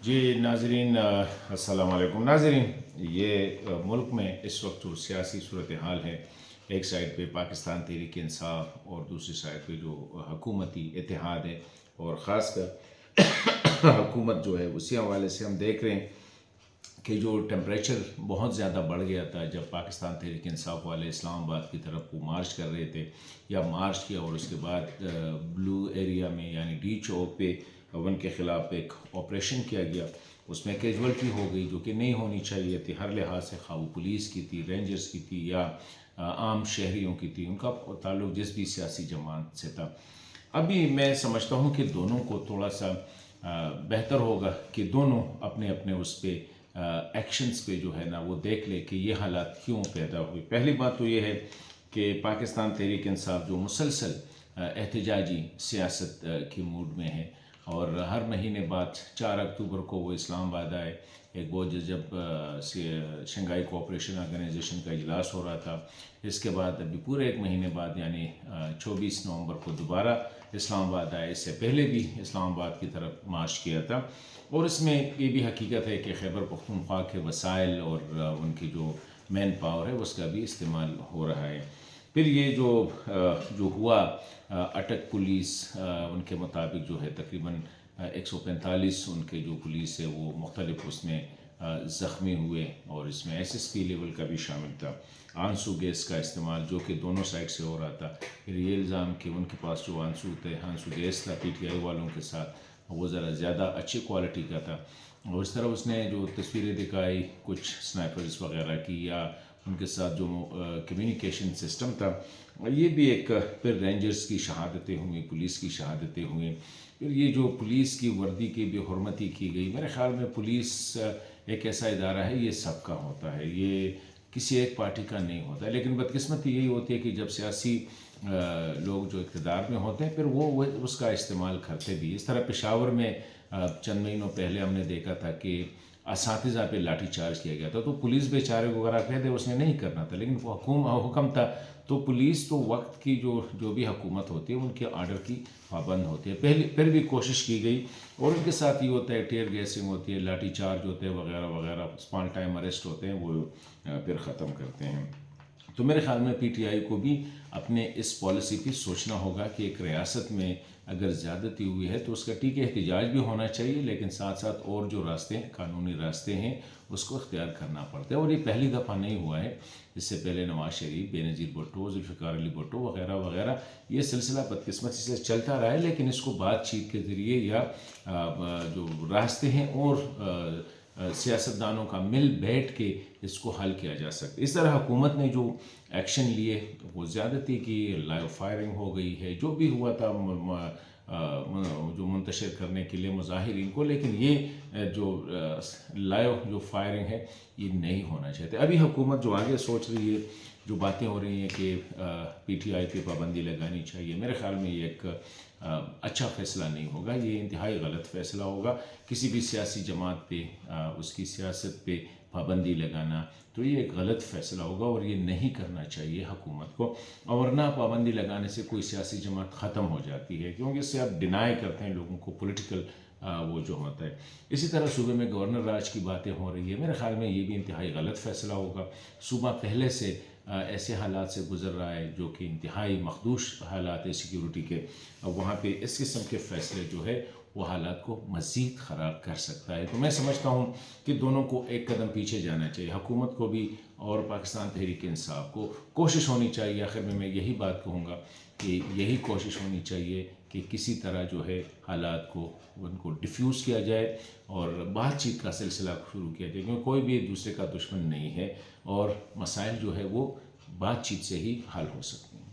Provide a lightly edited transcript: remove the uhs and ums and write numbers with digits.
جی ناظرین، السلام علیکم ناظرین. یہ ملک میں اس وقت جو سیاسی صورتحال ہے، ایک سائڈ پہ پاکستان تحریک انصاف اور دوسری سائڈ پہ جو حکومتی اتحاد ہے، اور خاص کر حکومت جو ہے اسی حوالے سے ہم دیکھ رہے ہیں کہ جو ٹیمپریچر بہت زیادہ بڑھ گیا تھا جب پاکستان تحریک انصاف والے اسلام آباد کی طرف وہ مارچ کر رہے تھے یا مارچ کیا، اور اس کے بعد بلو ایریا میں یعنی ڈی چوک پہ ان کے خلاف ایک آپریشن کیا گیا. اس میں کیجولٹی ہو گئی جو کہ نہیں ہونی چاہیے تھی ہر لحاظ سے، خواہ وہ پولیس کی تھی، رینجرز کی تھی یا عام شہریوں کی تھی، ان کا تعلق جس بھی سیاسی جماعت سے تھا. ابھی میں سمجھتا ہوں کہ دونوں کو تھوڑا سا بہتر ہوگا کہ دونوں اپنے اپنے اس پہ ایکشنز پہ جو ہے نا وہ دیکھ لے کہ یہ حالات کیوں پیدا ہوئے. پہلی بات تو یہ ہے کہ پاکستان تحریک انصاف جو مسلسل احتجاجی سیاست کی موڈ میں ہے، اور ہر مہینے بعد 4 اکتوبر کو وہ اسلام آباد آئے. ایک وہ جب شنگھائی کوآپریشن آرگنائزیشن کا اجلاس ہو رہا تھا، اس کے بعد ابھی پورے ایک مہینے بعد یعنی 24 نومبر کو دوبارہ اسلام آباد آئے. اس سے پہلے بھی اسلام آباد کی طرف مارچ کیا تھا، اور اس میں یہ بھی حقیقت ہے کہ خیبر پختونخوا کے وسائل اور ان کی جو مین پاور ہے اس کا بھی استعمال ہو رہا ہے. پھر یہ جو ہوا اٹک پولیس، ان کے مطابق جو ہے تقریباً 145 ان کے جو پولیس ہے وہ مختلف اس میں زخمی ہوئے، اور اس میں ایس ایس پی لیول کا بھی شامل تھا. آنسو گیس کا استعمال جو کہ دونوں سائڈ سے ہو رہا تھا. پھر یہ الزام کہ ان کے پاس جو آنسو گیس تھا پی ٹی آئی والوں کے ساتھ، وہ ذرا زیادہ اچھی کوالٹی کا تھا. اور اس طرح اس نے جو تصویریں دکھائی کچھ سنائپرز وغیرہ کی، یا ان کے ساتھ جو کمیونیکیشن سسٹم تھا، یہ بھی ایک. پھر رینجرز کی شہادتیں ہوئیں، پولیس کی شہادتیں ہوئیں. پھر یہ جو پولیس کی وردی کی بے حرمتی کی گئی، میرے خیال میں پولیس ایک ایسا ادارہ ہے، یہ سب کا ہوتا ہے، یہ کسی ایک پارٹی کا نہیں ہوتا ہے. لیکن بدقسمتی یہی ہوتی ہے کہ جب سیاسی لوگ جو اقتدار میں ہوتے ہیں پھر وہ اس کا استعمال کرتے بھی. اس طرح پشاور میں چند مہینوں پہلے ہم نے دیکھا تھا کہ اساتذہ پہ لاٹھی چارج کیا گیا تھا، تو پولیس بیچارے کو اگر آپ کہتے اس نے نہیں کرنا تھا، لیکن وہ حکم تھا. تو پولیس تو وقت کی جو بھی حکومت ہوتی ہے ان کے آرڈر کی پابند ہوتی ہے. پھر بھی کوشش کی گئی، اور ان کے ساتھ یہ ہوتا ہے ٹیئر گیسنگ ہوتی ہے، لاٹھی چارج ہوتے ہیں وغیرہ وغیرہ، اسپان ٹائم اریسٹ ہوتے ہیں، وہ پھر ختم کرتے ہیں. تو میرے خیال میں پی ٹی آئی کو بھی اپنے اس پالیسی پہ سوچنا ہوگا کہ ایک ریاست میں اگر زیادتی ہوئی ہے تو اس کا ٹھیک ہے احتجاج بھی ہونا چاہیے، لیکن ساتھ ساتھ اور جو راستے ہیں، قانونی راستے ہیں، اس کو اختیار کرنا پڑتا ہے. اور یہ پہلی دفعہ نہیں ہوا ہے، اس سے پہلے نواز شریف، بے نظیر بھٹو، ذوالفقار علی بھٹو وغیرہ وغیرہ، یہ سلسلہ بدقسمتی سے چلتا رہا ہے. لیکن اس کو بات چیت کے ذریعے یا جو راستے ہیں اور سیاستدانوں کا مل بیٹھ کے اس کو حل کیا جا سکتا ہے. اس طرح حکومت نے جو ایکشن لیے وہ زیادتی کی، لائیو فائرنگ ہو گئی ہے، جو بھی ہوا تھا جو منتشر کرنے کے لیے مظاہرین کو، لیکن یہ جو لائیو جو فائرنگ ہے یہ نہیں ہونا چاہتے. ابھی حکومت جو آگے سوچ رہی ہے، جو باتیں ہو رہی ہیں کہ پی ٹی آئی پہ پابندی لگانی چاہیے، میرے خیال میں یہ ایک اچھا فیصلہ نہیں ہوگا، یہ انتہائی غلط فیصلہ ہوگا. کسی بھی سیاسی جماعت پہ اس کی سیاست پہ پابندی لگانا تو یہ ایک غلط فیصلہ ہوگا، اور یہ نہیں کرنا چاہیے حکومت کو. اور نہ پابندی لگانے سے کوئی سیاسی جماعت ختم ہو جاتی ہے، کیونکہ اس سے آپ ڈینائی کرتے ہیں لوگوں کو پولیٹیکل وہ جو ہوتا ہے. اسی طرح صوبے میں گورنر راج کی باتیں ہو رہی ہے، میرے خیال میں یہ بھی انتہائی غلط فیصلہ ہوگا. صوبہ پہلے سے ایسے حالات سے گزر رہا ہے جو کہ انتہائی مخدوش حالات ہے سیکیورٹی کے، وہاں پہ اس قسم کے فیصلے جو ہے وہ حالات کو مزید خراب کر سکتا ہے. تو میں سمجھتا ہوں کہ دونوں کو ایک قدم پیچھے جانا چاہیے، حکومت کو بھی اور پاکستان تحریک انصاف کو. کوشش ہونی چاہیے، آخر میں یہی بات کہوں گا کہ یہی کوشش ہونی چاہیے کہ کسی طرح جو ہے حالات کو ان کو ڈیفیوز کیا جائے اور بات چیت کا سلسلہ شروع کیا جائے، کیونکہ کوئی بھی ایک دوسرے کا دشمن نہیں ہے، اور مسائل جو ہے وہ بات چیت سے ہی حل ہو سکتے ہیں.